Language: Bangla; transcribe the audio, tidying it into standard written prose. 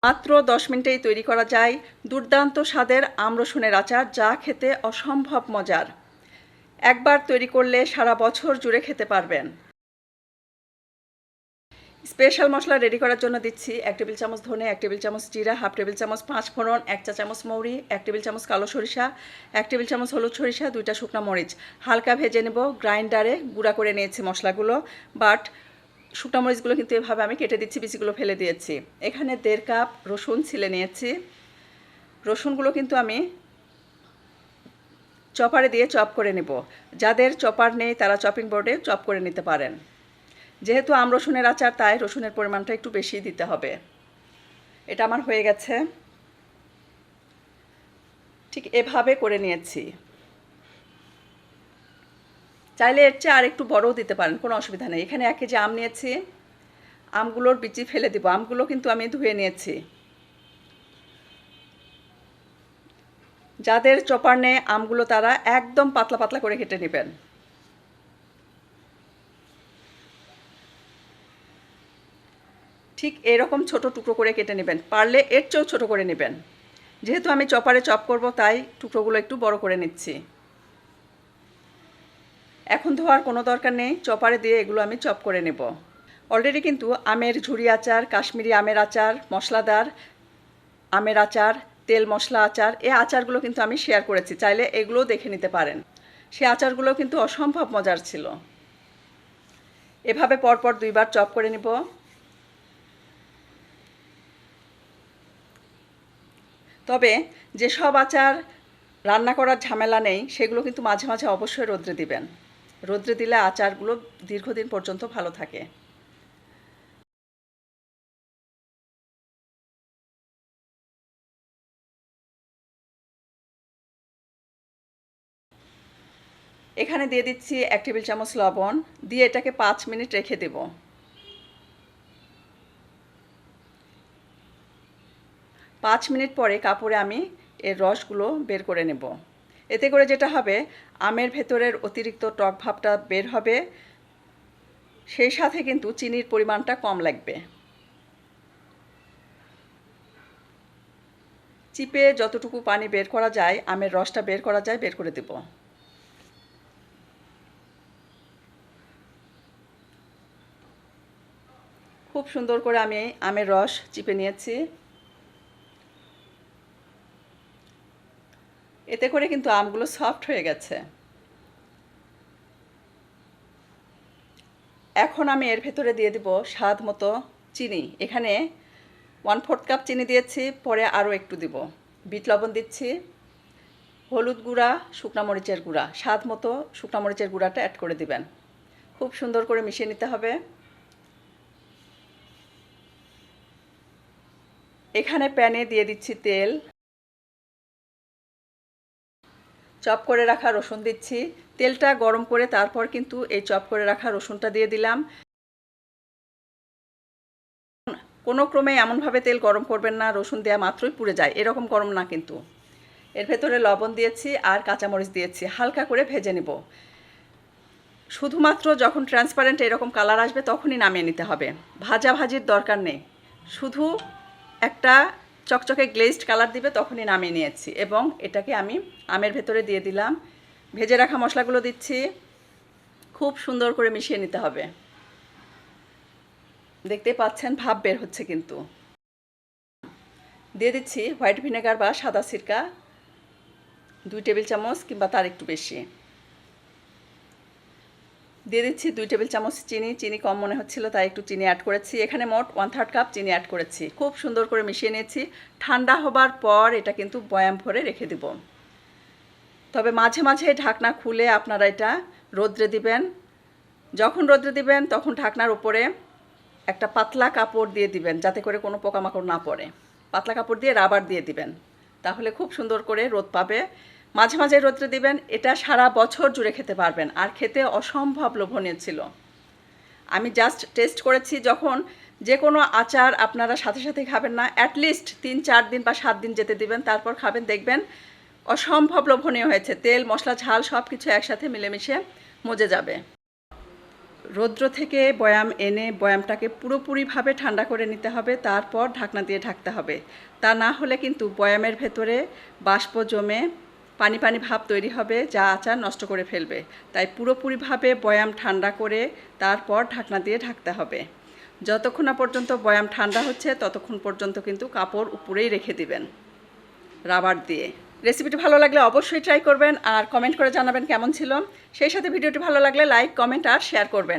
মাত্র 10 মিনিটেই তৈরি করা যায় দুর্দান্ত স্বাদের আম রসুনের আচার, যা খেতে অসম্ভব মজার। একবার তৈরি করলে সারা বছর জুড়ে খেতে পারবেন। স্পেশাল মশলা রেডি করার জন্য দিচ্ছি 1 টেবিল চামচ ধনে, 1 টেবিল চামচ জিরা, 1/2 টেবিল চামচ 5 ফোড়ন, 1 চা চামচ মৌরি, 1 টেবিল চামচ কালো সরিষা, 1 টেবিল চামচ হলুদ সরিষা, 2টা শুকনা মরিচ হালকা ভেজে নেব। গ্রাইন্ডারে গুঁড়া করে নিয়েছি মশলাগুলো, বাট শুকনা মরিচগুলো কিন্তু এভাবে আমি কেটে দিচ্ছি, বিচিগুলো ফেলে দিয়েছি। এখানে 1.5 কাপ রসুন ছিলে নিয়েছি। রসুনগুলো কিন্তু আমি চপারে দিয়ে চপ করে নেব। যাদের চপার নেই তারা চপিং বোর্ডে চপ করে নিতে পারেন। যেহেতু আম রসুনের আচার, তাই রসুনের পরিমাণটা একটু বেশি দিতে হবে। এটা আমার হয়ে গেছে, ঠিক এভাবে করে নিয়েছি। চাইলে এর চেয়ে আর একটু বড়ও দিতে পারেন, কোনো অসুবিধা নেই। এখানে 1 কেজি আম নিয়েছি, আমগুলোর বিচি ফেলে দিব। আমগুলো কিন্তু আমি ধুয়ে নিয়েছি। যাদের চপার নেই আমগুলো, তারা একদম পাতলা পাতলা করে কেটে নেবেন। ঠিক এরকম ছোট টুকরো করে কেটে নেবেন, পারলে এর চেয়েও ছোট করে নেবেন। যেহেতু আমি চপারে চপ করব, তাই টুকরোগুলো একটু বড় করে নিচ্ছি। এখন ধোয়ার কোনো দরকার নেই, চপারে দিয়ে এগুলো আমি চপ করে নেব। অলরেডি কিন্তু আমের ঝুরি আচার, কাশ্মীরি আমের আচার, মশলাদার আমের আচার, তেল মশলা আচার, এই আচারগুলো কিন্তু আমি শেয়ার করেছি, চাইলে এগুলোও দেখে নিতে পারেন। সেই আচারগুলো কিন্তু অসম্ভব মজার ছিল। এভাবে পরপর 2বার চপ করে নেব। তবে যেসব আচার রান্না করার ঝামেলা নেই, সেগুলো কিন্তু মাঝে মাঝে অবশ্যই রোদ্রে দিবেন। রোদ্রে দিলে আচারগুলো দীর্ঘদিন পর্যন্ত ভালো থাকে। এখানে দিয়ে দিচ্ছি 1 টেবিল চামচ লবণ, দিয়ে এটাকে 5 মিনিট রেখে দেব। 5 মিনিট পরে কাপড়ে আমি এর রসগুলো বের করে নেব। এতে করে যেটা হবে, আমের ভেতরের অতিরিক্ত টক ভাবটা বের হবে, সেই সাথে কিন্তু চিনির পরিমাণটা কম লাগবে। চিপে যতটুকু পানি বের করা যায়, আমের রসটা বের করা যায়, বের করে দেব। খুব সুন্দর করে আমি আমের রস চিপে নিয়েছি। এতে করে কিন্তু আমগুলো সফট হয়ে গেছে। এখন আমি এর ভেতরে দিয়ে দেব স্বাদ মতো চিনি। এখানে 1/4 কাপ চিনি দিয়েছি, পরে আরও একটু দিব। বিট লবণ দিচ্ছি, হলুদ গুঁড়া, শুকনা মরিচের গুঁড়া, স্বাদ মতো শুকনা মরিচের গুঁড়াটা অ্যাড করে দিবেন। খুব সুন্দর করে মিশিয়ে নিতে হবে। এখানে প্যানে দিয়ে দিচ্ছি তেল, চপ করে রাখা রসুন দিচ্ছি। তেলটা গরম করে তারপর কিন্তু এই চপ করে রাখা রসুনটা দিয়ে দিলাম। কোনো ক্রমে এমনভাবে তেল গরম করবেন না রসুন দেওয়া মাত্রই পুড়ে যায়, এরকম গরম না কিন্তু। এর ভেতরে লবণ দিয়েছি আর কাঁচামরিচ দিয়েছি, হালকা করে ভেজে নেব। শুধুমাত্র যখন ট্রান্সপারেন্ট এরকম কালার আসবে তখনই নামিয়ে নিতে হবে, ভাজাভাজির দরকার নেই। শুধু একটা চকচকে গ্লেজড কালার দিবে, তখনই নামিয়ে নিয়েছি। এবং এটাকে আমি আমের ভেতরে দিয়ে দিলাম। ভেজে রাখা মশলাগুলো দিচ্ছি, খুব সুন্দর করে মিশিয়ে নিতে হবে। দেখতে পাচ্ছেন ভাব বের হচ্ছে কিন্তু। দিয়ে দিচ্ছি হোয়াইট ভিনেগার বা সাদা সিরকা 2 টেবিল চামচ কিংবা তার একটু বেশি। দিয়ে দিচ্ছি 2 টেবিল চামচ চিনি। চিনি কম মনে হচ্ছিল, তাই একটু চিনি অ্যাড করেছি। এখানে মোট 1/3 কাপ চিনি অ্যাড করেছি। খুব সুন্দর করে মিশিয়ে নিয়েছি। ঠান্ডা হবার পর এটা কিন্তু বয়াম ভরে রেখে দেব। তবে মাঝে মাঝে ঢাকনা খুলে আপনারা এটা রোদ্রে দিবেন। যখন রোদ্রে দিবেন তখন ঢাকনার উপরে একটা পাতলা কাপড় দিয়ে দিবেন, যাতে করে কোনো পোকামাকড় না পড়ে। পাতলা কাপড় দিয়ে রাবার দিয়ে দিবেন, তাহলে খুব সুন্দর করে রোদ পাবে। মাঝে মাঝে রোদ্রে দিবেন। এটা সারা বছর জুড়ে খেতে পারবেন, আর খেতে অসম্ভব লোভনীয় ছিল। আমি জাস্ট টেস্ট করেছি। যখন যে কোনো আচার আপনারা সাথে সাথে খাবেন না, অ্যাটলিস্ট 3-4 দিন বা 7 দিন যেতে দিবেন, তারপর খাবেন, দেখবেন অসম্ভব লোভনীয় হয়েছে। তেল মশলা ঝাল সব কিছু একসাথে মিলেমিশে মজে যাবে। রৌদ্র থেকে বয়াম এনে বয়ামটাকে পুরোপুরিভাবে ঠান্ডা করে নিতে হবে, তারপর ঢাকনা দিয়ে ঢাকতে হবে। তা না হলে কিন্তু বয়ামের ভেতরে বাষ্প জমে পানি পানি ভাব তৈরি হবে, যা আচার নষ্ট করে ফেলবে। তাই পুরোপুরিভাবে বয়াম ঠান্ডা করে তারপর ঢাকনা দিয়ে ঢাকতে হবে। যতক্ষণ না পর্যন্ত বয়াম ঠান্ডা হচ্ছে ততক্ষণ পর্যন্ত কিন্তু কাপড় উপরেই রেখে দিবেন রাবার দিয়ে। রেসিপিটি ভালো লাগলে অবশ্যই ট্রাই করবেন আর কমেন্ট করে জানাবেন কেমন ছিল। সেই সাথে ভিডিওটি ভালো লাগলে লাইক, কমেন্ট আর শেয়ার করবেন।